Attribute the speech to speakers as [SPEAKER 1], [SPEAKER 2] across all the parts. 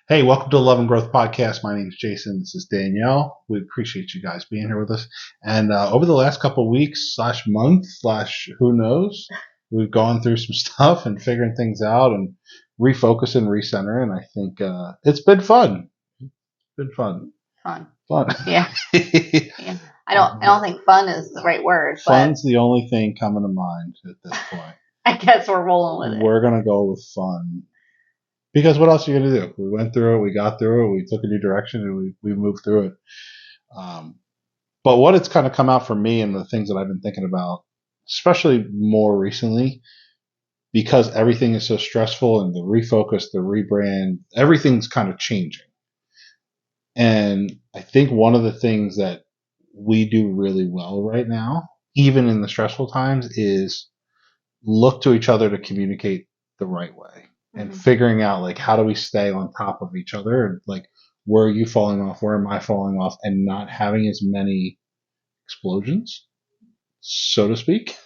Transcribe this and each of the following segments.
[SPEAKER 1] Hey, welcome to the Love and Growth Podcast. My name is Jason. This is Danielle. We appreciate you guys being here with us. And over the last couple of weeks slash month slash who knows, we've gone through some stuff and figuring things out and refocusing, recentering. I think it's been fun. It's been fun.
[SPEAKER 2] Fun. Yeah. Yeah. I don't think fun is the right word, but
[SPEAKER 1] Fun's the only thing coming to mind at this point.
[SPEAKER 2] I guess we're rolling with it.
[SPEAKER 1] We're gonna go with fun. Because what else are you going to do? We went through it, we got through it, we took a new direction, and we moved through it. But what it's kind of come out for me and the things that I've been thinking about, especially more recently, because everything is so stressful and the refocus, the rebrand, everything's kind of changing. And I think one of the things that we do really well right now, even in the stressful times, is look to each other to communicate the right way. And figuring out like how do we stay on top of each other and like where are you falling off, where am I falling off, and not having as many explosions, so to speak.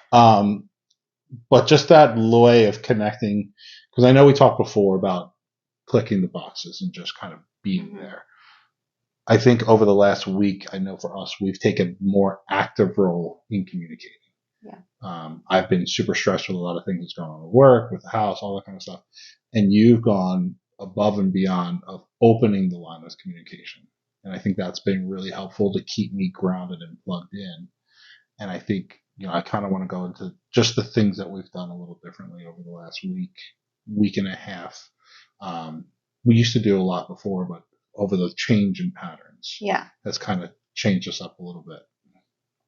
[SPEAKER 1] But just that way of connecting, because I know we talked before about clicking the boxes and just kind of being there. I think over the last week, I know for us, we've taken a more active role in communicating.
[SPEAKER 2] Yeah.
[SPEAKER 1] I've been super stressed with a lot of things that's going on at work, with the house, all that kind of stuff. And you've gone above and beyond of opening the line of communication. And I think that's been really helpful to keep me grounded and plugged in. And I think, I kind of want to go into just the things that we've done a little differently over the last week and a half. We used to do a lot before, but over the change in patterns.
[SPEAKER 2] Yeah.
[SPEAKER 1] That's kind of changed us up a little bit.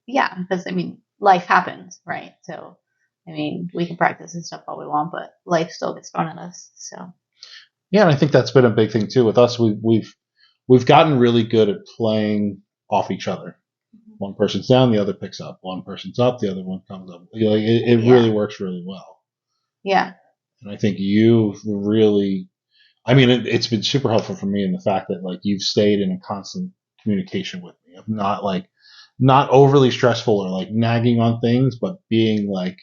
[SPEAKER 2] Yeah, because life happens, right? So, we can practice and stuff all we want, but life still gets thrown at us. So.
[SPEAKER 1] Yeah, and I think that's been a big thing too with us. We've gotten really good at playing off each other. One person's down, the other picks up. One person's up, the other one comes up. It really works really well.
[SPEAKER 2] Yeah.
[SPEAKER 1] And I think you've really, it's been super helpful for me in the fact that like you've stayed in a constant communication with me of not overly stressful or like nagging on things, but being like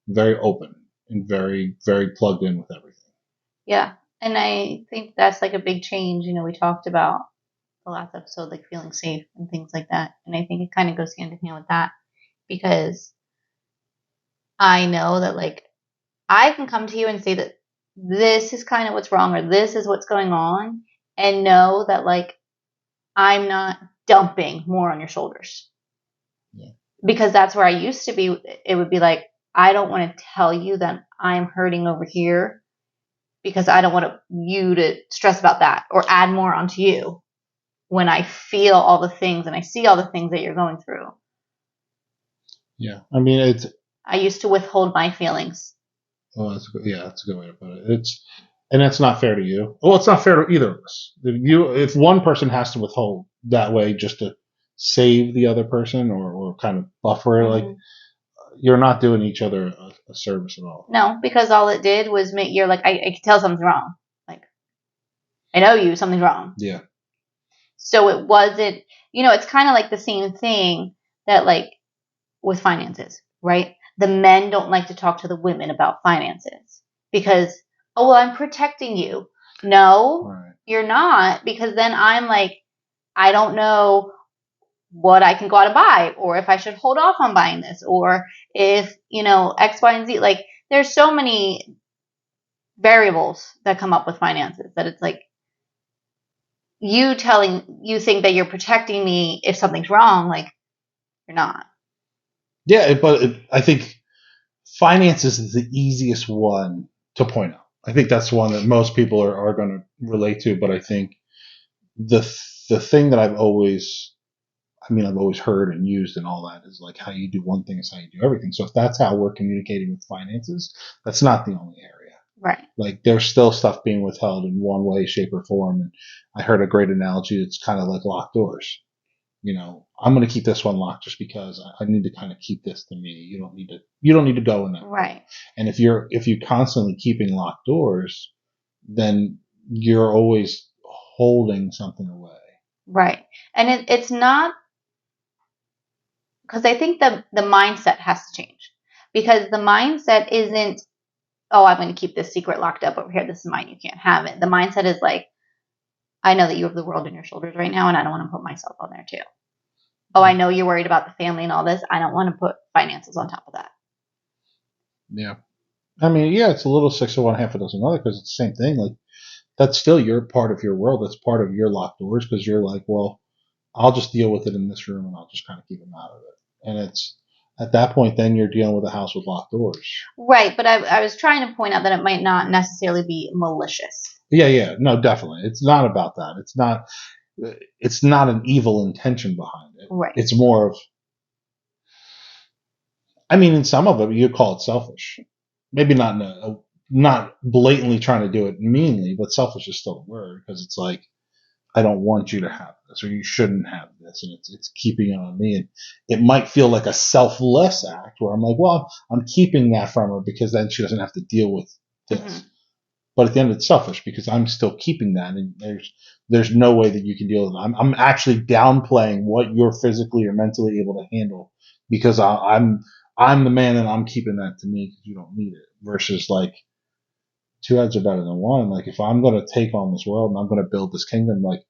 [SPEAKER 1] very open and very, very plugged in with everything.
[SPEAKER 2] Yeah. And I think that's like a big change. We talked about the last episode, like feeling safe and things like that. And I think it kind of goes hand in hand with that because I know that like I can come to you and say that this is kind of what's wrong or this is what's going on and know that like I'm not dumping more on your shoulders.
[SPEAKER 1] Yeah.
[SPEAKER 2] Because that's where I used to be. It would be like, I don't want to tell you that I'm hurting over here because I don't want you to stress about that or add more onto you when I feel all the things and I see all the things that you're going through.
[SPEAKER 1] Yeah.
[SPEAKER 2] I used to withhold my feelings.
[SPEAKER 1] Oh, that's a good way to put it. And that's not fair to you. Well, it's not fair to either of us. If one person has to withhold that way just to save the other person or kind of buffer it, like you're not doing each other a service at all.
[SPEAKER 2] No, because all it did was make you're like, I can tell something's wrong. Like, I know something's wrong.
[SPEAKER 1] Yeah.
[SPEAKER 2] So it wasn't, it's kind of like the same thing that like with finances, right? The men don't like to talk to the women about finances because, oh, well, I'm protecting you. No, right. You're not, because then I'm like, I don't know what I can go out and buy, or if I should hold off on buying this, or if, X, Y, and Z. Like, there's so many variables that come up with finances that it's like, you think that you're protecting me if something's wrong, like, you're not.
[SPEAKER 1] Yeah, but I think finances is the easiest one to point out. I think that's one that most people are going to relate to. But I think the thing that I've always heard and used and all that is like how you do one thing is how you do everything. So if that's how we're communicating with finances, that's not the only area.
[SPEAKER 2] Right.
[SPEAKER 1] Like there's still stuff being withheld in one way, shape, or form. And I heard a great analogy. It's kind of like locked doors. I'm going to keep this one locked just because I need to kind of keep this to me. You don't need to go in that.
[SPEAKER 2] Right.
[SPEAKER 1] And if you're constantly keeping locked doors, then you're always holding something away.
[SPEAKER 2] Right. And it's not, because I think the mindset has to change, because the mindset isn't, oh, I'm going to keep this secret locked up over here. This is mine. You can't have it. The mindset is like, I know that you have the world on your shoulders right now, and I don't want to put myself on there too. Oh, I know you're worried about the family and all this. I don't want to put finances on top of that.
[SPEAKER 1] Yeah. I mean, yeah, it's a little six of one, half a dozen other, because it's the same thing. Like, that's still your part of your world. That's part of your locked doors, because you're like, well, I'll just deal with it in this room and I'll just kind of keep them out of it. And it's at that point, then you're dealing with a house with locked doors.
[SPEAKER 2] Right. But I was trying to point out that it might not necessarily be malicious.
[SPEAKER 1] Yeah. No, definitely. It's not about that. It's not an evil intention behind it.
[SPEAKER 2] Right.
[SPEAKER 1] It's more of, I mean, in some of it, you call it selfish. Maybe not blatantly trying to do it meanly, but selfish is still a word, because it's like, I don't want you to have this, or you shouldn't have this, and it's keeping it on me. And it might feel like a selfless act where I'm like, well, I'm keeping that from her because then she doesn't have to deal with this. Mm-hmm. But at the end, it's selfish because I'm still keeping that, and there's no way that you can deal with it. I'm actually downplaying what you're physically or mentally able to handle because I'm the man and I'm keeping that to me because you don't need it. Versus like, two heads are better than one. Like, if I'm going to take on this world and I'm going to build this kingdom, like,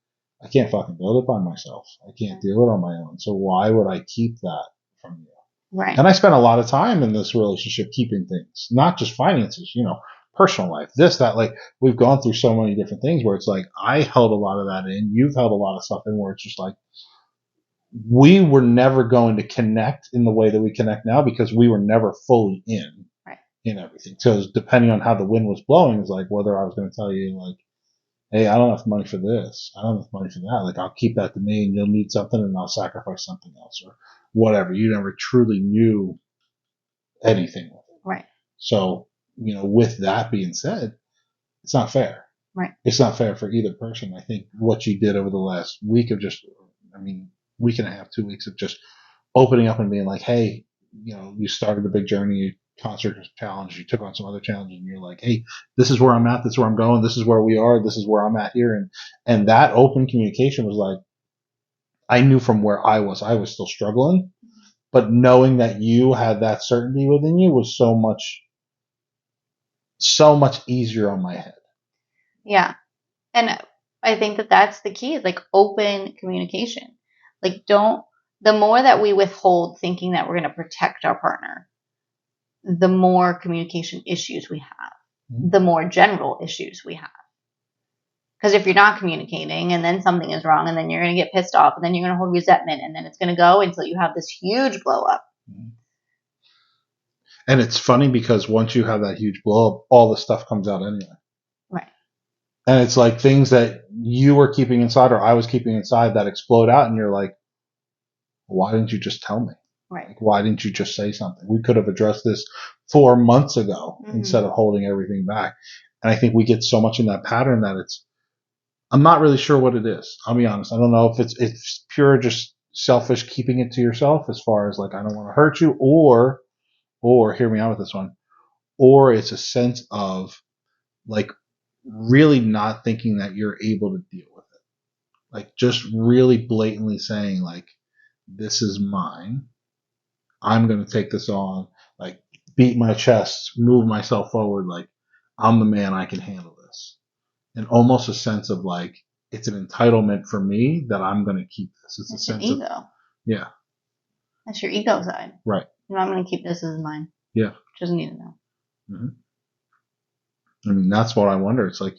[SPEAKER 1] I can't fucking build it by myself. I can't do it on my own. So why would I keep that from you?
[SPEAKER 2] Right.
[SPEAKER 1] And I spent a lot of time in this relationship keeping things, not just finances, personal life, this, that, like, we've gone through so many different things where it's like, I held a lot of that in, you've held a lot of stuff in, where it's just like, we were never going to connect in the way that we connect now because we were never fully in everything. So depending on how the wind was blowing, is like whether I was going to tell you like, hey, I don't have money for this. I don't have money for that. Like, I'll keep that to me and you'll need something and I'll sacrifice something else or whatever. You never truly knew anything with it.
[SPEAKER 2] Right.
[SPEAKER 1] So, with that being said, it's not fair.
[SPEAKER 2] Right.
[SPEAKER 1] It's not fair for either person. I think what you did over the last week of week and a half, 2 weeks of just opening up and being like, hey, you started a big journey, you concert challenge, you took on some other challenges, and you're like, hey, this is where I'm at, this is where I'm going, this is where we are, this is where I'm at here. And that open communication was like, I knew from where I was still struggling, but knowing that you had that certainty within you was so much easier on my head.
[SPEAKER 2] Yeah. And I think that that's the key, is like open communication. Like, the more that we withhold thinking that we're going to protect our partner, the more communication issues we have, the more general issues we have. Because if you're not communicating and then something is wrong and then you're going to get pissed off and then you're going to hold resentment and then it's going to go until you have this huge blow up.
[SPEAKER 1] And it's funny because once you have that huge blow up, all the stuff comes out anyway.
[SPEAKER 2] Right.
[SPEAKER 1] And it's like things that you were keeping inside or I was keeping inside that explode out, and you're like, why didn't you just tell me?
[SPEAKER 2] Right.
[SPEAKER 1] Like, why didn't you just say something? We could have addressed this 4 months ago instead of holding everything back. And I think we get so much in that pattern that I'm not really sure what it is. I'll be honest. I don't know if it's pure just selfish keeping it to yourself as far as like, I don't want to hurt you, or hear me out with this one, or it's a sense of like really not thinking that you're able to deal with it. Like, just really blatantly saying like, this is mine. I'm going to take this on, like, beat my chest, move myself forward. Like, I'm the man, I can handle this. And almost a sense of like, it's an entitlement for me that I'm going to keep this. It's a sense
[SPEAKER 2] ego.
[SPEAKER 1] Of, yeah.
[SPEAKER 2] That's your ego side.
[SPEAKER 1] Right.
[SPEAKER 2] I'm going to keep this as mine.
[SPEAKER 1] Yeah.
[SPEAKER 2] Doesn't need to know.
[SPEAKER 1] Mm-hmm. I mean, that's what I wonder. It's like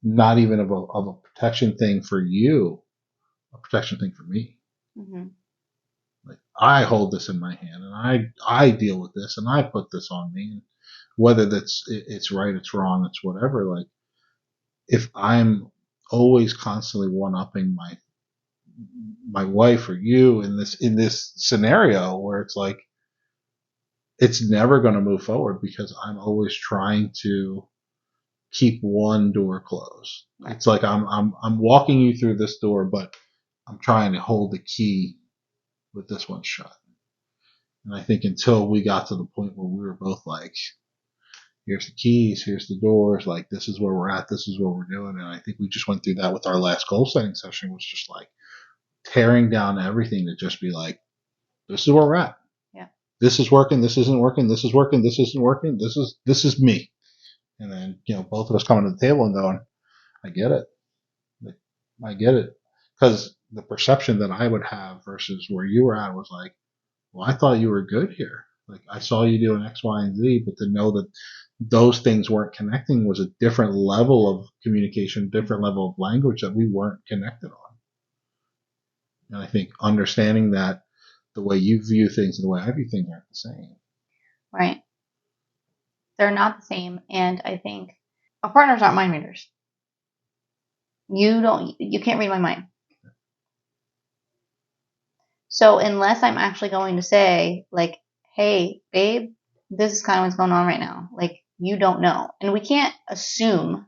[SPEAKER 1] not even of a protection thing for you, a protection thing for me.
[SPEAKER 2] Mm-hmm.
[SPEAKER 1] Like, I hold this in my hand and I deal with this and I put this on me. And whether it's right, it's wrong, it's whatever. Like, if I'm always constantly one-upping my wife or you in this scenario where it's like, it's never going to move forward because I'm always trying to keep one door closed. It's like I'm walking you through this door, but I'm trying to hold the key with this one shut. And I think until we got to the point where we were both like, here's the keys, here's the doors, like, this is where we're at, this is what we're doing. And I think we just went through that with our last goal setting session, was just like tearing down everything to just be like, this is where we're at.
[SPEAKER 2] Yeah.
[SPEAKER 1] This is working, this isn't working, this is working, this isn't working, this is me. And then, both of us coming to the table and going, I get it. Like, I get it. Because the perception that I would have versus where you were at was like, well, I thought you were good here. Like I saw you doing X, Y, and Z, but to know that those things weren't connecting was a different level of communication, different level of language that we weren't connected on. And I think understanding that the way you view things and the way I view things aren't the same.
[SPEAKER 2] Right. They're not the same. And I think our partners aren't mind readers. You can't read my mind. So unless I'm actually going to say, like, hey, babe, this is kind of what's going on right now. Like, you don't know. And we can't assume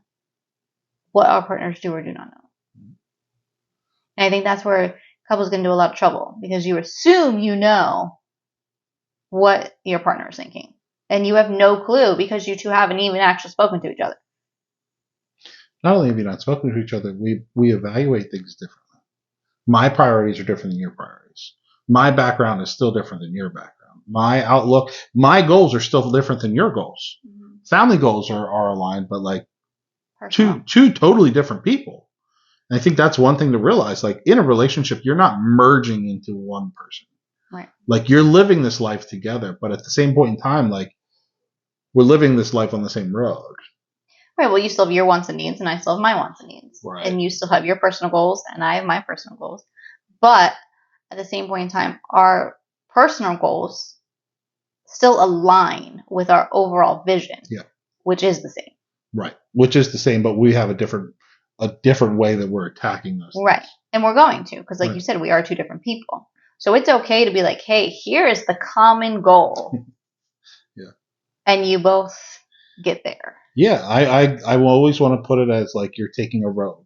[SPEAKER 2] what our partners do or do not know. And I think that's where couples get into a lot of trouble because you assume you know what your partner is thinking. And you have no clue because you two haven't even actually spoken to each other.
[SPEAKER 1] Not only have you not spoken to each other, we evaluate things differently. My priorities are different than your priorities. My background is still different than your background. My outlook, my goals are still different than your goals. Mm-hmm. Family goals are aligned, but like two totally different people. And I think that's one thing to realize. Like in a relationship, you're not merging into one person.
[SPEAKER 2] Right.
[SPEAKER 1] Like you're living this life together, but at the same point in time, like we're living this life on the same road.
[SPEAKER 2] Right. Well, you still have your wants and needs, and I still have my wants and needs.
[SPEAKER 1] Right.
[SPEAKER 2] And you still have your personal goals, and I have my personal goals. But at the same point in time, our personal goals still align with our overall vision.
[SPEAKER 1] Yeah.
[SPEAKER 2] Which is the same.
[SPEAKER 1] Right. Which is the same, but we have a different way that we're attacking those things.
[SPEAKER 2] Right. And we're going to, because like you said, we are two different people. So it's okay to be like, hey, here is the common goal.
[SPEAKER 1] Yeah.
[SPEAKER 2] And you both get there.
[SPEAKER 1] Yeah, I always want to put it as like you're taking a road.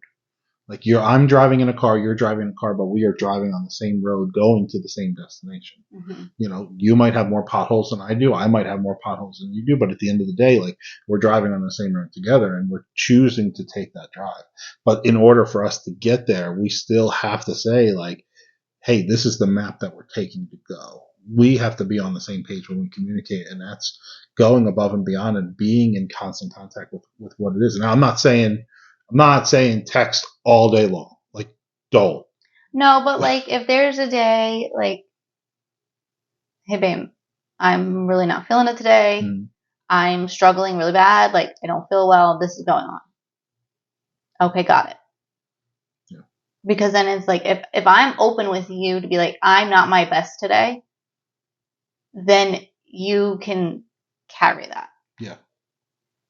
[SPEAKER 1] Like I'm driving in a car, you're driving in a car, but we are driving on the same road going to the same destination. Mm-hmm. You know, you might have more potholes than I do. I might have more potholes than you do, but at the end of the day, like we're driving on the same road together and we're choosing to take that drive. But in order for us to get there, we still have to say like, hey, this is the map that we're taking to go. We have to be on the same page when we communicate, and that's going above and beyond and being in constant contact with what it is. Now, I'm not saying text all day long. Like, don't.
[SPEAKER 2] No, but like if there's a day like, hey babe, I'm really not feeling it today. Mm-hmm. I'm struggling really bad. Like I don't feel well. This is going on. Okay, got it. Yeah. Because then it's like if I'm open with you to be like, I'm not my best today, then you can carry that.
[SPEAKER 1] Yeah.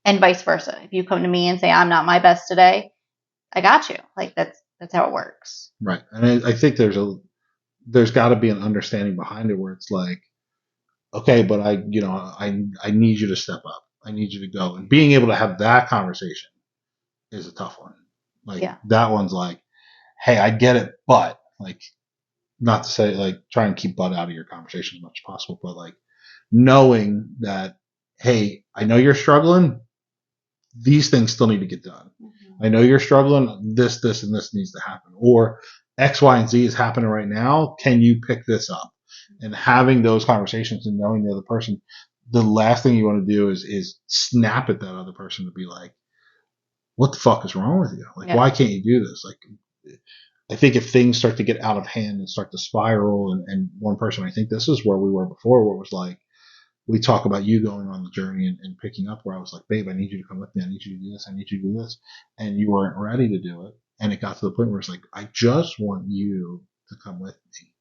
[SPEAKER 2] And vice versa. If you come to me and say, I'm not my best today, I got you. Like that's how it works.
[SPEAKER 1] Right. And I think there's got to be an understanding behind it where it's like, okay, but I need you to step up. I need you to go. And being able to have that conversation is a tough one. Like that one's like, hey, I get it, but like, not to say like try and keep butt out of your conversation as much as possible, but like knowing that, hey, I know you're struggling. These things still need to get done. Mm-hmm. I know you're struggling. This, and this needs to happen. Or X, Y, and Z is happening right now. Can you pick this up? And having those conversations and knowing the other person, the last thing you want to do is snap at that other person to be like, what the fuck is wrong with you? Like, why can't you do this? Like, I think if things start to get out of hand and start to spiral and one person, I think this is where we were before, where it was like, we talk about you going on the journey and picking up where I was like, babe, I need you to come with me. I need you to do this. I need you to do this. And you weren't ready to do it. And it got to the point where it's like, I just want you to come with me.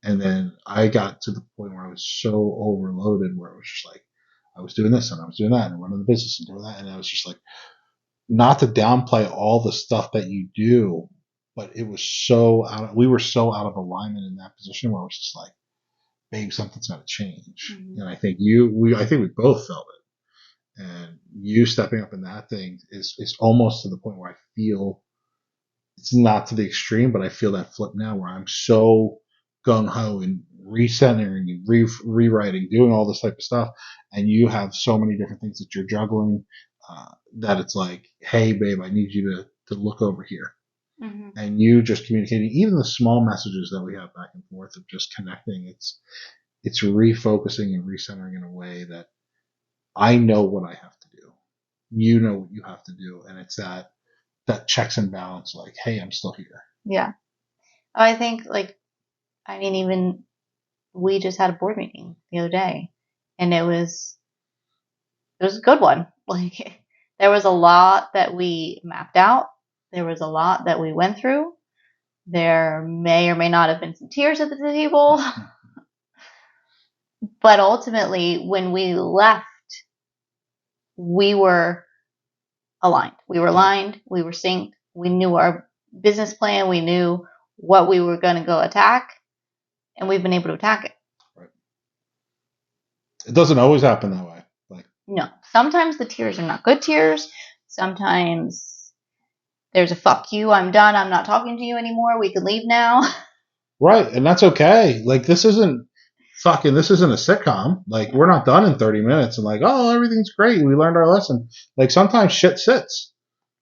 [SPEAKER 1] And then I got to the point where I was so overloaded where it was just like, I was doing this and I was doing that and running the business and doing that. And I was just like, not to downplay all the stuff that you do, but it was we were so out of alignment in that position where I was just like, babe, something's got to change. Mm-hmm. And I think I think we both felt it. And you stepping up in that thing is almost to the point where I feel it's not to the extreme, but I feel that flip now where I'm so gung ho and recentering and rewriting, doing all this type of stuff. And you have so many different things that you're juggling, that it's like, hey babe, I need you to look over here. Mm-hmm. And you just communicating, even the small messages that we have back and forth of just connecting, it's refocusing and recentering in a way that I know what I have to do. You know what you have to do. And it's that that checks and balance, like, hey, I'm still here.
[SPEAKER 2] Yeah. I think, like, I mean, even we just had a board meeting the other day, and it was a good one. Like, there was a lot that we mapped out. There was a lot that we went through. There may or may not have been some tears at the table. But ultimately, when we left, we were aligned. We were aligned. We were synced. We knew our business plan. We knew what we were going to go attack, and we've been able to attack it.
[SPEAKER 1] Right. It doesn't always happen that way. Like,
[SPEAKER 2] no, sometimes the tears are not good tears. Sometimes there's a fuck you. I'm done. I'm not talking to you anymore. We can leave now.
[SPEAKER 1] right, and that's okay. Like, this isn't a sitcom. Like, we're not done in 30 minutes and like, oh, everything's great. We learned our lesson. Like, sometimes shit sits.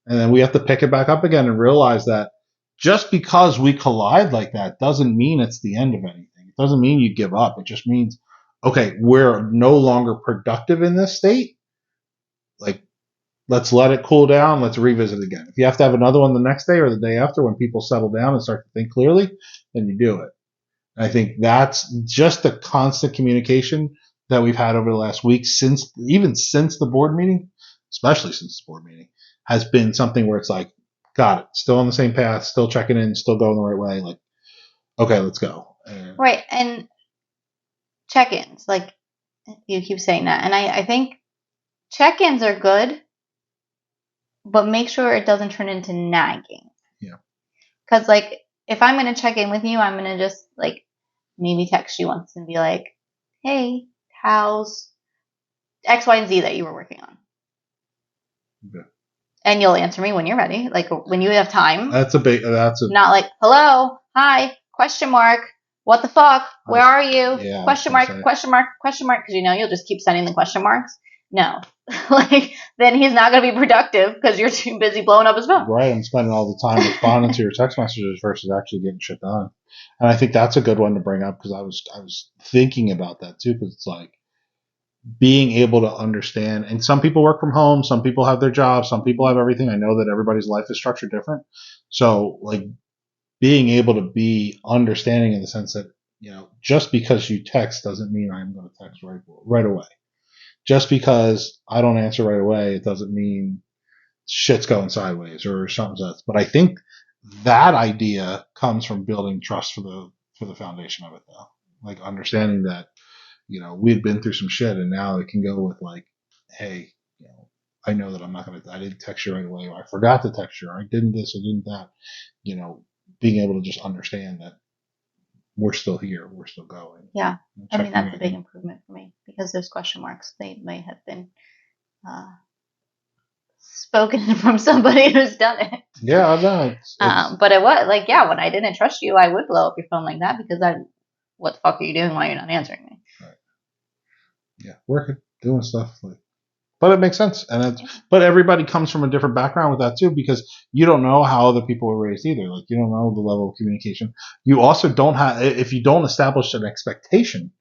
[SPEAKER 1] And then we have to pick it back up again and realize that just because we collide like that doesn't mean it's the end of anything. It doesn't mean you give up. It just means, okay, we're no longer productive in this state. Like, let's let it cool down. Let's revisit it again. If you have to have another one the next day or the day after when people settle down and start to think clearly, then you do it. And I think that's just the constant communication that we've had over the last week since the board meeting, especially since the board meeting, has been something where it's like, got it, still on the same path, still checking in, still going the right way. Like, okay, let's go.
[SPEAKER 2] Right. And check-ins, like you keep saying that. And I think check-ins are good, but make sure it doesn't turn into nagging.
[SPEAKER 1] Yeah.
[SPEAKER 2] Because, like, if I'm going to check in with you, I'm going to just, like, maybe text you once and be like, hey, how's X, Y, and Z that you were working on?
[SPEAKER 1] Okay.
[SPEAKER 2] And you'll answer me when you're ready, like when you have time.
[SPEAKER 1] Not
[SPEAKER 2] like, hello, hi, question mark, what the fuck, where are you?
[SPEAKER 1] Yeah,
[SPEAKER 2] question mark, question mark, question mark, because you'll just keep sending the question marks. No. Like, then he's not going to be productive because you're too busy blowing up his phone.
[SPEAKER 1] Right, I'm spending all the time responding to your text messages versus actually getting shit done. And I think that's a good one to bring up because I was thinking about that too, because it's like, being able to understand, and some people work from home, some people have their jobs, some people have everything. I know that everybody's life is structured different. So, like, being able to be understanding in the sense that, just because you text doesn't mean I'm going to text right away. Just because I don't answer right away, it doesn't mean shit's going sideways or something's else. But I think that idea comes from building trust for the foundation of it, though. Like, understanding that we had been through some shit, and now it can go with like, hey, I know that I didn't text you right away, or I forgot to text you, or I didn't this, or didn't that. Being able to just understand that we're still here, we're still going.
[SPEAKER 2] Yeah, I mean, that's a big improvement for me because those question marks, they may have been spoken from somebody who's done it.
[SPEAKER 1] Yeah, I know.
[SPEAKER 2] But it was like, yeah, when I didn't trust you, I would blow up your phone like that because what the fuck are you doing while you're not answering me?
[SPEAKER 1] Right. Yeah, working, doing stuff. But it makes sense. But everybody comes from a different background with that too, because you don't know how other people were raised either. Like, you don't know the level of communication. You also don't have, if you don't establish an expectation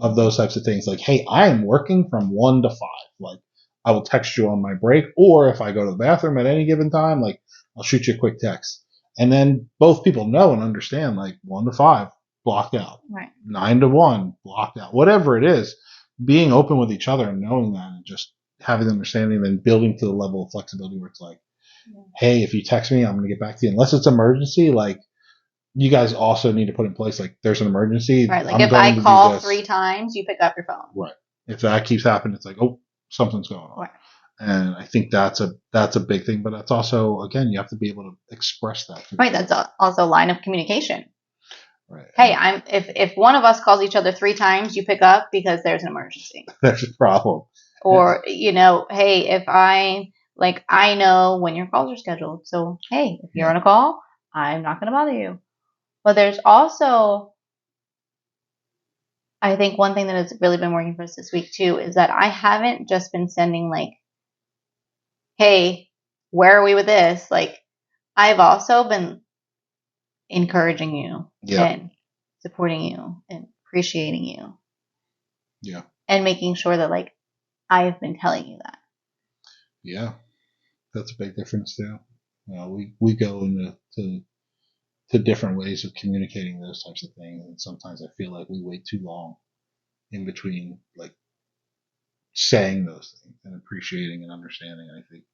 [SPEAKER 1] of those types of things, like, hey, I am working from 1 to 5. Like, I will text you on my break, or if I go to the bathroom at any given time, like, I'll shoot you a quick text. And then both people know and understand, like, 1 to 5, blocked out.
[SPEAKER 2] Right.
[SPEAKER 1] 9 to 1, blocked out. Whatever it is, being open with each other and knowing that, and just having the understanding, and building to the level of flexibility where it's like, hey, if you text me, I'm going to get back to you. Unless it's emergency, like, you guys also need to put in place, like, there's an emergency.
[SPEAKER 2] Right, like, if I call 3 times, you pick up your phone.
[SPEAKER 1] Right. If that keeps happening, it's like, oh, something's going on.
[SPEAKER 2] Right.
[SPEAKER 1] And I think that's a big thing. But that's also, again, you have to be able to express that.
[SPEAKER 2] Right, that's also a line of communication.
[SPEAKER 1] Right.
[SPEAKER 2] Hey, if one of us calls each other 3 times, you pick up because there's an emergency.
[SPEAKER 1] There's a problem.
[SPEAKER 2] Or, hey, if I know when your calls are scheduled. So, hey, if you're on a call, I'm not going to bother you. But there's also, I think one thing that has really been working for us this week too is that I haven't just been sending like, hey, where are we with this? Like, I've also been encouraging you and supporting you and appreciating you.
[SPEAKER 1] Yeah.
[SPEAKER 2] And making sure that, like, I've been telling you that.
[SPEAKER 1] Yeah. That's a big difference too. We go into to different ways of communicating those types of things, and sometimes I feel like we wait too long in between, like saying those things and appreciating and understanding. I think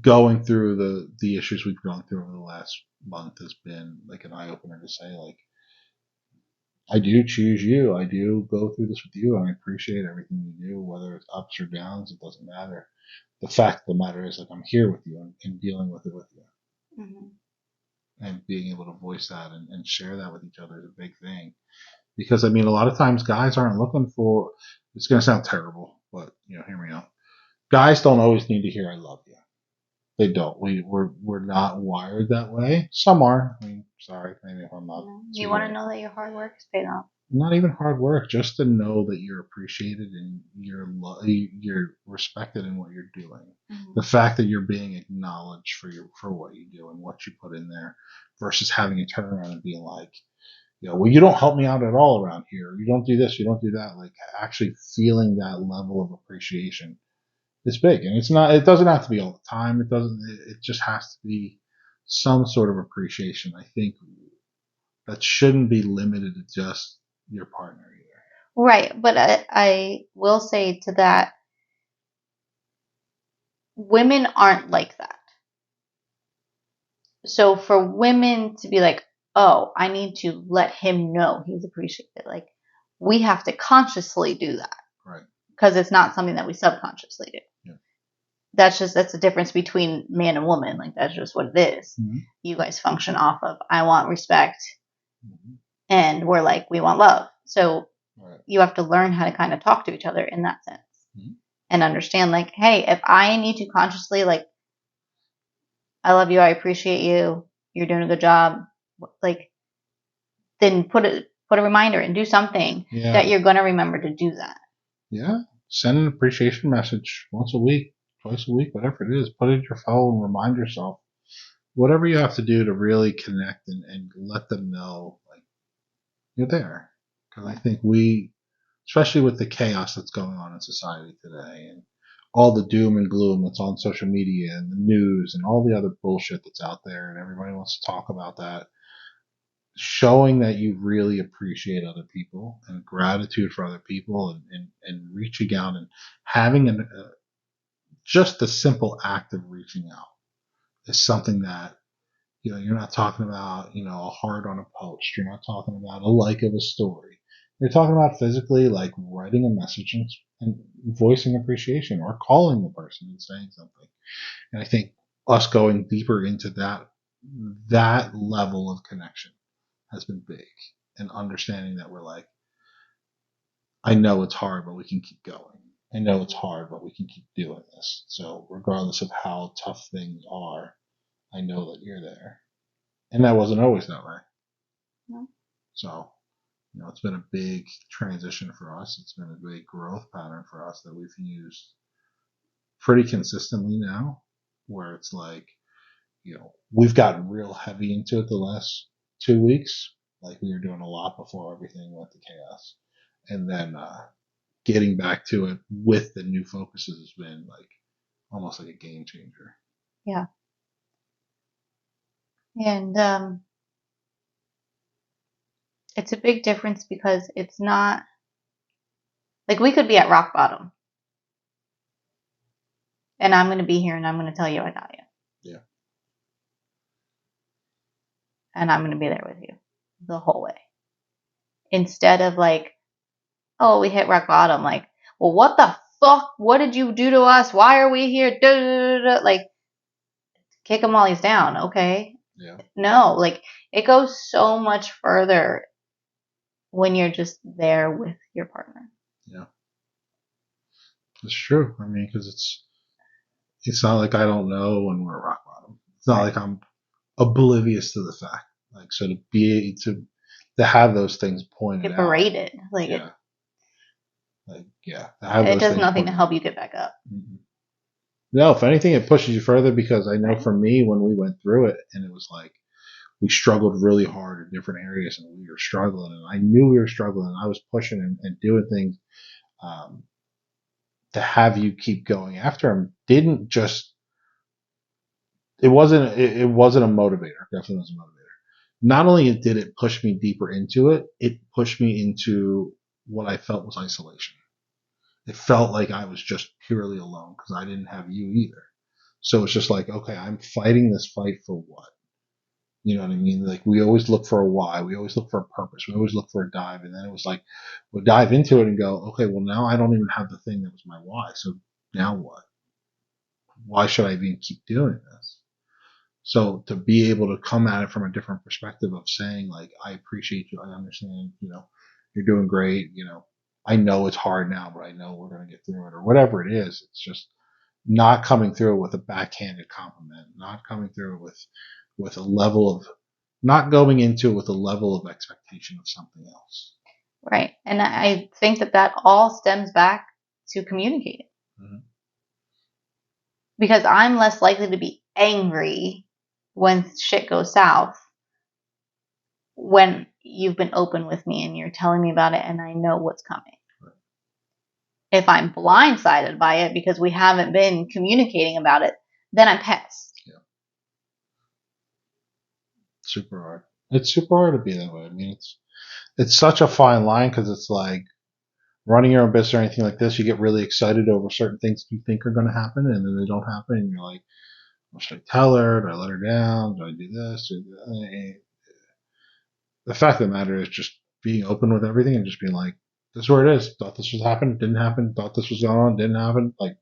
[SPEAKER 1] going through the issues we've gone through over the last month has been like an eye opener to say, like, I do choose you. I do go through this with you, and I appreciate everything you do, whether it's ups or downs. It doesn't matter. The fact of the matter is, like, I'm here with you and dealing with it with you,
[SPEAKER 2] Mm-hmm.
[SPEAKER 1] and being able to voice that and share that with each other is a big thing. Because I mean, a lot of times guys aren't looking for. It's going to sound terrible, but hear me out. Guys don't always need to hear "I love you." They don't. We're not wired that way. Some are. I mean, sorry, maybe if I'm not.
[SPEAKER 2] You want to know that your hard work is paid off.
[SPEAKER 1] Not even hard work, just to know that you're appreciated and you're respected in what you're doing.
[SPEAKER 2] Mm-hmm.
[SPEAKER 1] The fact that you're being acknowledged for what you do and what you put in there, versus having to turn around and being like, well, you don't help me out at all around here. You don't do this. You don't do that. Like, actually feeling that level of appreciation is big, and it's not. It doesn't have to be all the time. It doesn't. It just has to be some sort of appreciation. I think that shouldn't be limited to just your partner either.
[SPEAKER 2] Right, but I will say to that, women aren't like that. So for women to be like, oh, I need to let him know he's appreciated, like, we have to consciously do that.
[SPEAKER 1] Right.
[SPEAKER 2] Because it's not something that we subconsciously do.
[SPEAKER 1] Yeah.
[SPEAKER 2] That's the difference between man and woman. Like, that's just what it is.
[SPEAKER 1] Mm-hmm.
[SPEAKER 2] You guys function off of, I want respect,
[SPEAKER 1] Mm-hmm.
[SPEAKER 2] and we're like, we want love. So
[SPEAKER 1] right.
[SPEAKER 2] You have to learn how to kind of talk to each other in that sense.
[SPEAKER 1] Mm-hmm.
[SPEAKER 2] And understand, like, hey, if I need to consciously, like, I love you, I appreciate you, you're doing a good job, like, then put a reminder and do something that you're going to remember to do that.
[SPEAKER 1] Yeah. Send an appreciation message once a week, twice a week, whatever it is. Put it in your phone, remind yourself. Whatever you have to do to really connect and let them know, like, you're there. Because I think especially with the chaos that's going on in society today and all the doom and gloom that's on social media and the news and all the other bullshit that's out there, and everybody wants to talk about that, showing that you really appreciate other people and gratitude for other people, and reaching out and having just the simple act of reaching out is something that, you're not talking about, a heart on a post. You're not talking about a like of a story. You're talking about physically, like, writing a message and voicing appreciation, or calling the person and saying something. And I think us going deeper into that level of connection has been big, and understanding that we're like, I know it's hard, but we can keep going. I know it's hard, but we can keep doing this. So regardless of how tough things are, I know that you're there. And that wasn't always that way.
[SPEAKER 2] No.
[SPEAKER 1] So, it's been a big transition for us. It's been a big growth pattern for us that we've used pretty consistently now, where it's like, we've gotten real heavy into it the last 2 weeks. Like, we were doing a lot before everything went to chaos. And then getting back to it with the new focuses has been like almost like a game changer.
[SPEAKER 2] Yeah. And it's a big difference, because it's not like we could be at rock bottom, and I'm going to be here and I'm going to tell you I got you.
[SPEAKER 1] Yeah.
[SPEAKER 2] And I'm going to be there with you the whole way. Instead of like, oh, we hit rock bottom. Like, well, what the fuck? What did you do to us? Why are we here? Like, kick him while he's down. Okay.
[SPEAKER 1] Yeah.
[SPEAKER 2] No, like, it goes so much further when you're just there with your partner.
[SPEAKER 1] Yeah. It's true. I mean, because it's not like I don't know when we're at rock bottom. It's not like I'm oblivious to the fact. Like, so to have those things pointed
[SPEAKER 2] get berated.
[SPEAKER 1] out.
[SPEAKER 2] Like,
[SPEAKER 1] yeah.
[SPEAKER 2] It does nothing to help you get back up.
[SPEAKER 1] Mm-hmm. No, if anything, it pushes you further, because I know for me, when we went through it, and it was like, we struggled really hard in different areas, and we were struggling, and I knew we were struggling, and I was pushing and doing things to have you keep going after him. Didn't just it wasn't a motivator. Definitely wasn't a motivator. Not only did it push me deeper into it, it pushed me into what I felt was isolation. It felt like I was just purely alone because I didn't have you either. So it's just like, okay, I'm fighting this fight for what? You know what I mean? Like we always look for a why. We always look for a purpose. We always look for a dive. And then it was like, we'll dive into it and go, okay, well now I don't even have the thing that was my why. So now what? Why should I even keep doing this? So to be able to come at it from a different perspective of saying like, I appreciate you. I understand, you're doing great. I know it's hard now, but I know we're going to get through it or whatever it is. It's just not coming through with a backhanded compliment, not coming through with a level of not going into it with a level of expectation of something else.
[SPEAKER 2] Right. And I think that all stems back to communicating. Mm-hmm. Because I'm less likely to be angry when shit goes south when you've been open with me and you're telling me about it and I know what's coming. Right. If I'm blindsided by it because we haven't been communicating about it, then I'm pissed.
[SPEAKER 1] Yeah. Super hard. It's super hard to be that way. I mean, it's such a fine line because it's like running your own business or anything like this. You get really excited over certain things you think are going to happen, and then they don't happen, and you're like, well, should I tell her? Do I let her down? Do I do this? The fact of the matter is just being open with everything and just being like, this is where it is. Thought this was happening, didn't happen. Thought this was going on, didn't happen. Like,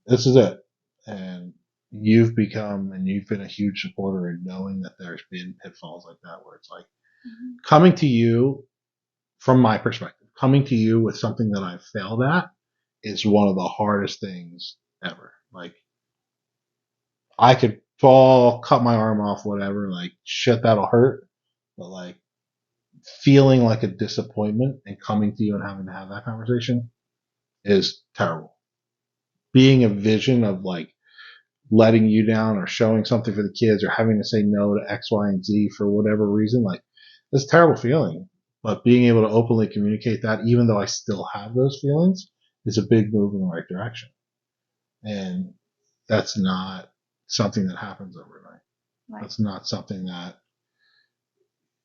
[SPEAKER 1] this is it. And you've been a huge supporter in knowing that there's been pitfalls like that where it's like coming to you, from my perspective, coming to you with something that I've failed at is one of the hardest things ever. Like, I could fall, cut my arm off, whatever, like, shit, that'll hurt. But, like, feeling like a disappointment and coming to you and having to have that conversation is terrible. Being a vision of, like, letting you down or showing something for the kids or having to say no to X, Y, and Z for whatever reason, like, it's a terrible feeling. But being able to openly communicate that, even though I still have those feelings, is a big move in the right direction. And that's not something that happens overnight. Right. That's not something that,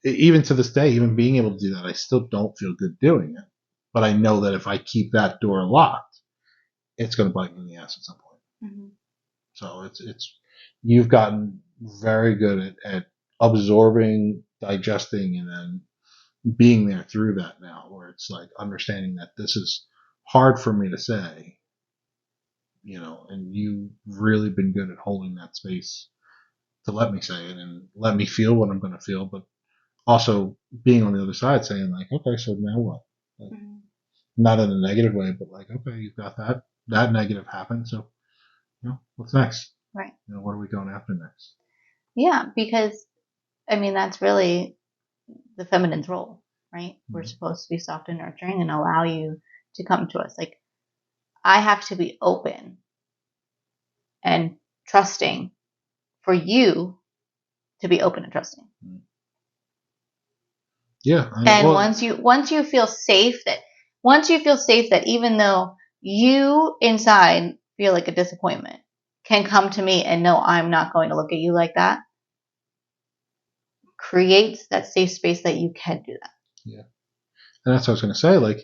[SPEAKER 1] even to this day, even being able to do that, I still don't feel good doing it. But I know that if I keep that door locked, it's going to bite me in the ass at some point. Mm-hmm. So it's you've gotten very good at absorbing, digesting, and then being there through that now, where it's like understanding that this is hard for me to say, and you've really been good at holding that space to let me say it and let me feel what I'm going to feel, but also being on the other side saying like, okay, so now what? Like, not in a negative way, but like, okay, you've got that negative happened. So, what's next?
[SPEAKER 2] Right.
[SPEAKER 1] What are we going after next?
[SPEAKER 2] Yeah. Because I mean, that's really the feminine's role, right? Mm-hmm. We're supposed to be soft and nurturing and allow you to come to us. Like, I have to be open and trusting for you to be open and trusting. Mm-hmm.
[SPEAKER 1] Yeah.
[SPEAKER 2] And once you feel safe that even though you inside feel like a disappointment, can come to me and know I'm not going to look at you like that, creates that safe space that you can do that.
[SPEAKER 1] Yeah. And that's what I was going to say. Like,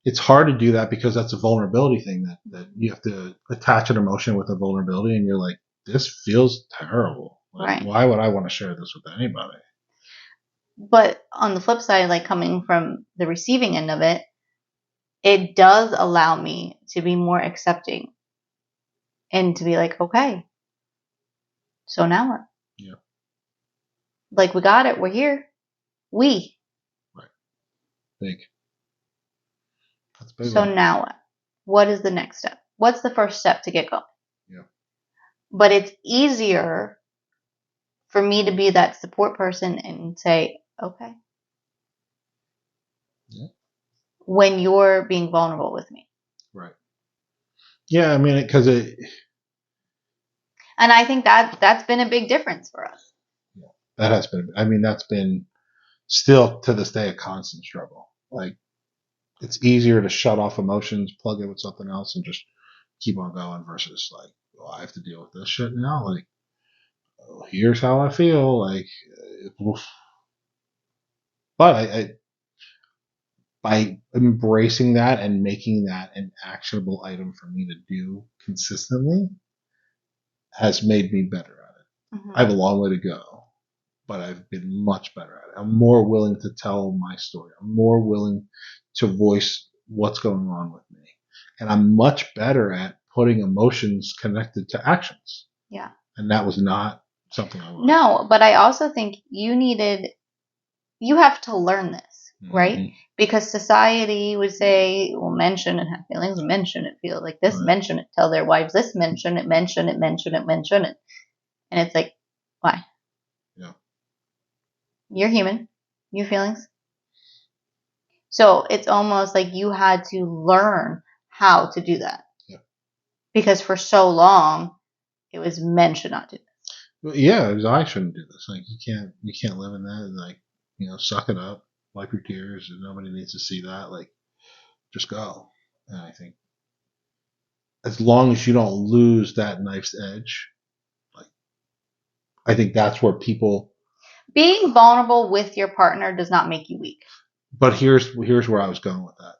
[SPEAKER 1] it's hard to do that because that's a vulnerability thing that you have to attach an emotion with a vulnerability. And you're like, this feels terrible. Like, right. Why would I want to share this with anybody?
[SPEAKER 2] But on the flip side, like coming from the receiving end of it, it does allow me to be more accepting and to be like, okay, so now what?
[SPEAKER 1] Yeah.
[SPEAKER 2] Like, we got it. We're here. Right.
[SPEAKER 1] Big.
[SPEAKER 2] That's big. So now what? What is the next step? What's the first step to get going?
[SPEAKER 1] Yeah.
[SPEAKER 2] But it's easier for me to be that support person and say, okay.
[SPEAKER 1] Yeah.
[SPEAKER 2] When you're being vulnerable with me.
[SPEAKER 1] Right. Yeah, I mean, because it.
[SPEAKER 2] And I think that's been a big difference for us.
[SPEAKER 1] Yeah, that has been. I mean, that's been still to this day a constant struggle. Like, it's easier to shut off emotions, plug it with something else, and just keep on going versus like, well, I have to deal with this shit now. Like, here's how I feel. Like, oof. But by embracing that and making that an actionable item for me to do consistently has made me better at it. I have a long way to go, but I've been much better at it. I'm more willing to tell my story. I'm more willing to voice what's going on with me. And I'm much better at putting emotions connected to actions.
[SPEAKER 2] Yeah.
[SPEAKER 1] And that was not something I was.
[SPEAKER 2] No, but I also think you have to learn this, right? Mm-hmm. Because society would say, well, men shouldn't have feelings, men shouldn't feel like this, right. Men shouldn't tell their wives this, men shouldn't. And it's like, why?
[SPEAKER 1] Yeah.
[SPEAKER 2] You're human. You have feelings. So it's almost like you had to learn how to do that.
[SPEAKER 1] Yeah.
[SPEAKER 2] Because for so long, it was men should not do this.
[SPEAKER 1] Well, yeah, it was I shouldn't do this. Like you can't live in that and like, suck it up, wipe your tears, and nobody needs to see that. Like, just go. And I think as long as you don't lose that knife's edge, like, I think that's where people.
[SPEAKER 2] Being vulnerable with your partner does not make you weak.
[SPEAKER 1] But here's where I was going with that.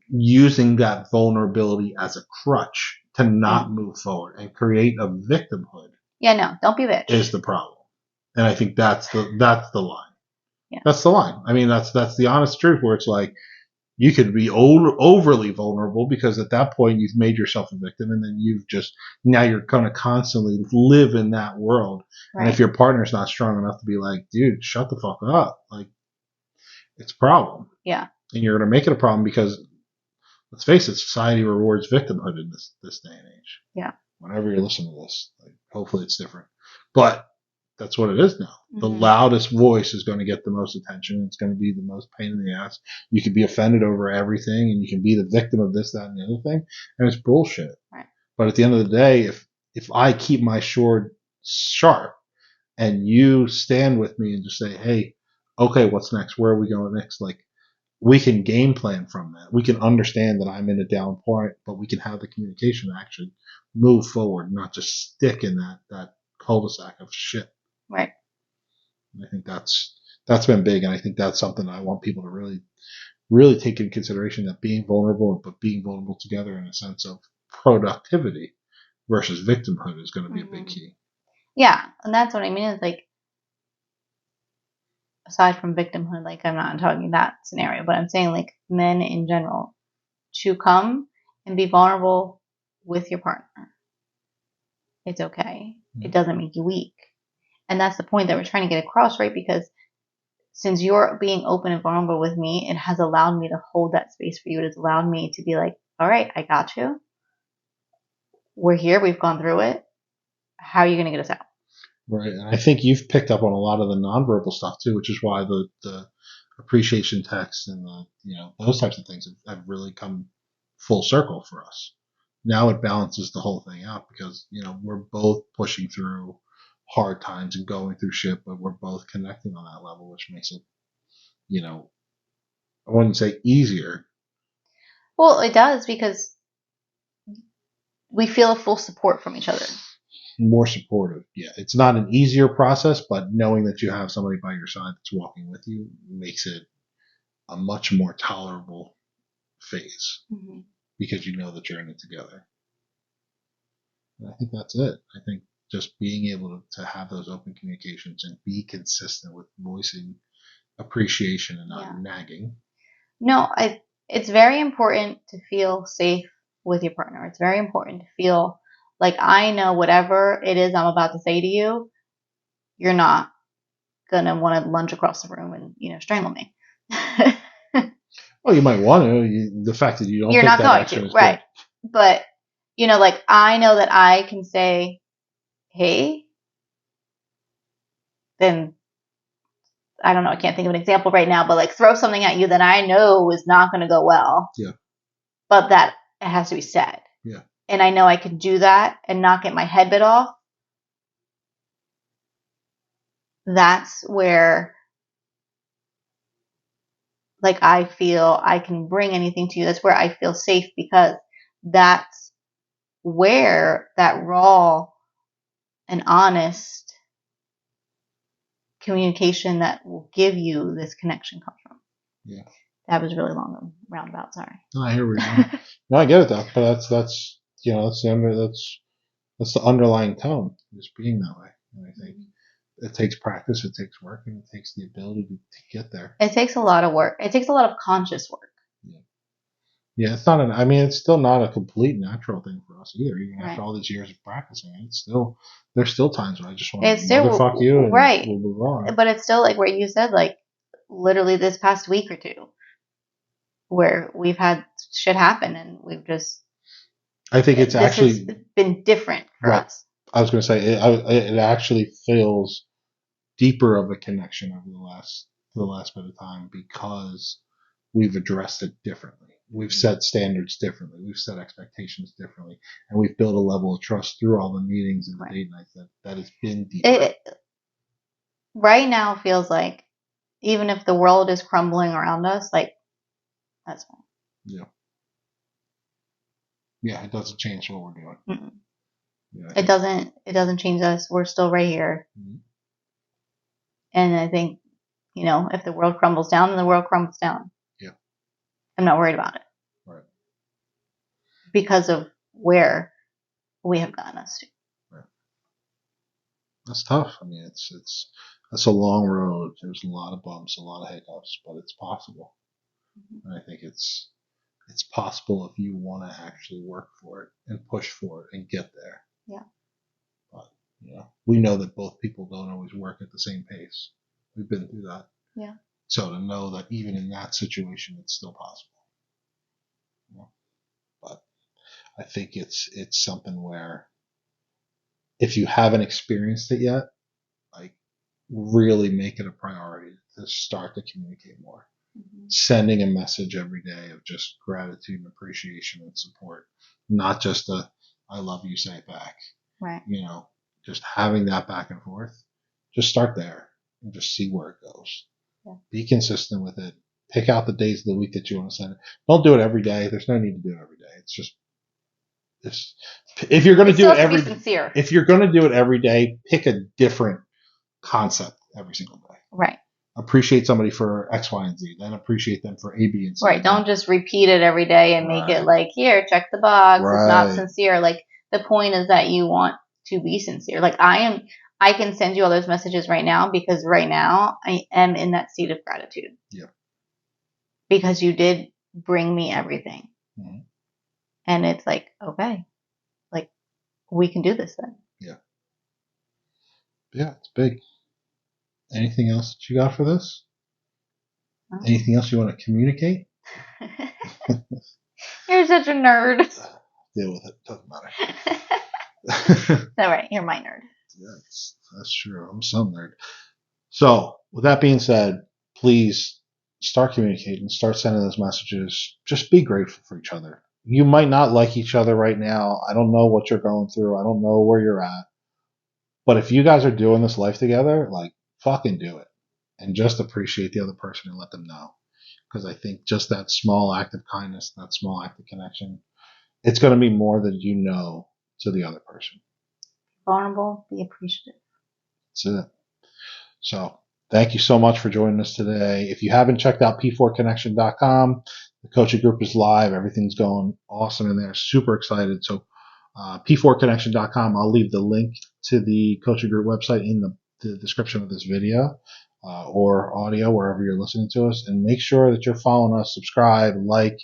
[SPEAKER 1] Using that vulnerability as a crutch to not move forward and create a victimhood.
[SPEAKER 2] Yeah, no, don't be a bitch.
[SPEAKER 1] Is the problem. And I think that's the line.
[SPEAKER 2] Yeah.
[SPEAKER 1] That's the line. I mean, that's the honest truth where it's like, you could be overly vulnerable because at that point you've made yourself a victim, and then now you're going to constantly live in that world. Right. And if your partner's not strong enough to be like, dude, shut the fuck up, like, it's a problem.
[SPEAKER 2] Yeah.
[SPEAKER 1] And you're going to make it a problem because, let's face it, society rewards victimhood in this day and age.
[SPEAKER 2] Yeah.
[SPEAKER 1] Whenever you're listening to this, like, hopefully it's different, but that's what it is now. Mm-hmm. The loudest voice is going to get the most attention. It's going to be the most pain in the ass. You can be offended over everything, and you can be the victim of this, that, and the other thing, and it's bullshit.
[SPEAKER 2] Right.
[SPEAKER 1] But at the end of the day, if I keep my sword sharp and you stand with me and just say, hey, okay, what's next? Where are we going next? Like, we can game plan from that. We can understand that I'm in a down point, but we can have the communication to actually move forward, not just stick in that cul-de-sac of shit.
[SPEAKER 2] Right.
[SPEAKER 1] And I think that's been big, and I think that's something I want people to really, really take into consideration, that being vulnerable, but being vulnerable together in a sense of productivity versus victimhood is going to be a big key.
[SPEAKER 2] Yeah, and that's what I mean. Is like, aside from victimhood, like, I'm not talking that scenario, but I'm saying, like, men in general, to come and be vulnerable with your partner. It's okay. It doesn't make you weak. And that's the point that we're trying to get across, right? Because since you're being open and vulnerable with me, it has allowed me to hold that space for you. It has allowed me to be like, all right, I got you. We're here. We've gone through it. How are you going to get us out?
[SPEAKER 1] Right. And I think you've picked up on a lot of the nonverbal stuff too, which is why the appreciation text and those types of things have really come full circle for us. Now it balances the whole thing out because, we're both pushing through hard times and going through shit, but we're both connecting on that level, which makes it, I wouldn't say easier.
[SPEAKER 2] Well, it does, because we feel a full support from each other.
[SPEAKER 1] More supportive. Yeah. It's not an easier process, but knowing that you have somebody by your side that's walking with you makes it a much more tolerable phase, because you know that you're in it together. And I think that's it. I think just being able to have those open communications and be consistent with voicing appreciation and not nagging.
[SPEAKER 2] No, it's very important to feel safe with your partner. It's very important to feel like, I know whatever it is I'm about to say to you, you're not going to want to lunge across the room and, strangle me.
[SPEAKER 1] Well, you might want to. The fact that you don't
[SPEAKER 2] you're
[SPEAKER 1] take
[SPEAKER 2] not
[SPEAKER 1] that
[SPEAKER 2] going
[SPEAKER 1] action
[SPEAKER 2] to,
[SPEAKER 1] is
[SPEAKER 2] right.
[SPEAKER 1] good.
[SPEAKER 2] But, like, I know that I can say, hey, then, I don't know, I can't think of an example right now, but, like, throw something at you that I know is not going to go well.
[SPEAKER 1] Yeah.
[SPEAKER 2] But that it has to be said.
[SPEAKER 1] Yeah.
[SPEAKER 2] And I know I can do that and not get my head bit off. That's where, like, I feel I can bring anything to you. That's where I feel safe, because that's where that raw and honest communication that will give you this connection come from.
[SPEAKER 1] Yeah.
[SPEAKER 2] That was really long and roundabout. Sorry.
[SPEAKER 1] No, I hear we go. No, I get it though, but that's that's the underlying tone, just being that way. And I think it takes practice, it takes work, and it takes the ability to get there.
[SPEAKER 2] It takes a lot of work. It takes a lot of conscious work.
[SPEAKER 1] Yeah, it's not it's still not a complete natural thing for us either. Even after all these years of practicing, there's still times where I just want to motherfuck you and we'll move on.
[SPEAKER 2] But it's still like where you said, like literally this past week or two, where we've had shit happen and we've just.
[SPEAKER 1] I think it's actually
[SPEAKER 2] been different for us.
[SPEAKER 1] I was going to say it actually feels deeper of a connection over the last bit of time because we've addressed it differently. We've set standards differently. We've set expectations differently, and we've built a level of trust through all the meetings and the date nights that has been deeper.
[SPEAKER 2] Right now feels like even if the world is crumbling around us, like that's fine.
[SPEAKER 1] Yeah. Yeah, it doesn't change what we're doing.
[SPEAKER 2] Yeah, it doesn't change us. We're still right here. Mm-hmm. And I think, if the world crumbles down, then the world crumbles down.
[SPEAKER 1] Yeah.
[SPEAKER 2] I'm not worried about it.
[SPEAKER 1] Right.
[SPEAKER 2] Because of where we have gotten us to.
[SPEAKER 1] Right. That's tough. I mean, that's a long road. There's a lot of bumps, a lot of hiccups, but it's possible. Mm-hmm. And I think it's possible if you want to actually work for it and push for it and get there.
[SPEAKER 2] Yeah.
[SPEAKER 1] But, we know that both people don't always work at the same pace. We've been through that.
[SPEAKER 2] Yeah.
[SPEAKER 1] So to know that even in that situation, it's still possible. But I think it's something where if you haven't experienced it yet, like really make it a priority to start to communicate more. Mm-hmm. Sending a message every day of just gratitude and appreciation and support, not just I love you, say it back.
[SPEAKER 2] Right.
[SPEAKER 1] Just having that back and forth. Just start there and just see where it goes. Yeah. Be consistent with it. Pick out the days of the week that you want to send it. Don't do it every day. There's no need to do it every day. It's just if you're going to do it if you're going to do it every day, pick a different concept every single day.
[SPEAKER 2] Right.
[SPEAKER 1] Appreciate somebody for X, Y, and Z. Then appreciate them for A, B, and C.
[SPEAKER 2] Right. Don't just repeat it every day and make it like, here, check the box. Right. It's not sincere. Like the point is that you want to be sincere. Like I can send you all those messages right now because right now I am in that state of gratitude.
[SPEAKER 1] Yeah.
[SPEAKER 2] Because you did bring me everything.
[SPEAKER 1] Mm-hmm.
[SPEAKER 2] And it's like, okay, like we can do this then.
[SPEAKER 1] Yeah. Yeah, it's big. Anything else that you got for this? Anything else you want to communicate?
[SPEAKER 2] You're such a nerd.
[SPEAKER 1] Deal with it. Doesn't matter.
[SPEAKER 2] All right, you're my nerd.
[SPEAKER 1] Yeah, that's true. I'm some nerd. So, with that being said, please start communicating. Start sending those messages. Just be grateful for each other. You might not like each other right now. I don't know what you're going through. I don't know where you're at. But if you guys are doing this life together, like, fucking do it. And just appreciate the other person and let them know. Because I think just that small act of kindness, that small act of connection, it's going to be more than you know to the other person.
[SPEAKER 2] Vulnerable, be appreciative.
[SPEAKER 1] That's it. So, thank you so much for joining us today. If you haven't checked out p4connection.com, the coaching group is live. Everything's going awesome in there. Super excited. So, p4connection.com. I'll leave the link to the coaching group website in the description of this video or audio, wherever you're listening to us. And make sure that you're following us, subscribe, like,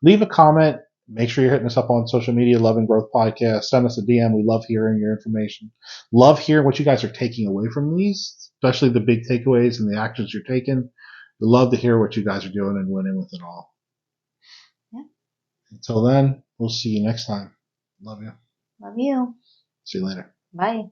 [SPEAKER 1] leave a comment. Make sure you're hitting us up on social media, Love and Growth Podcast. Send us a DM. We love hearing your information. Love hearing what you guys are taking away from these, especially the big takeaways and the actions you're taking. We love to hear what you guys are doing and winning with it all.
[SPEAKER 2] Yeah.
[SPEAKER 1] Until then, we'll see you next time. Love you.
[SPEAKER 2] Love you.
[SPEAKER 1] See you later.
[SPEAKER 2] Bye.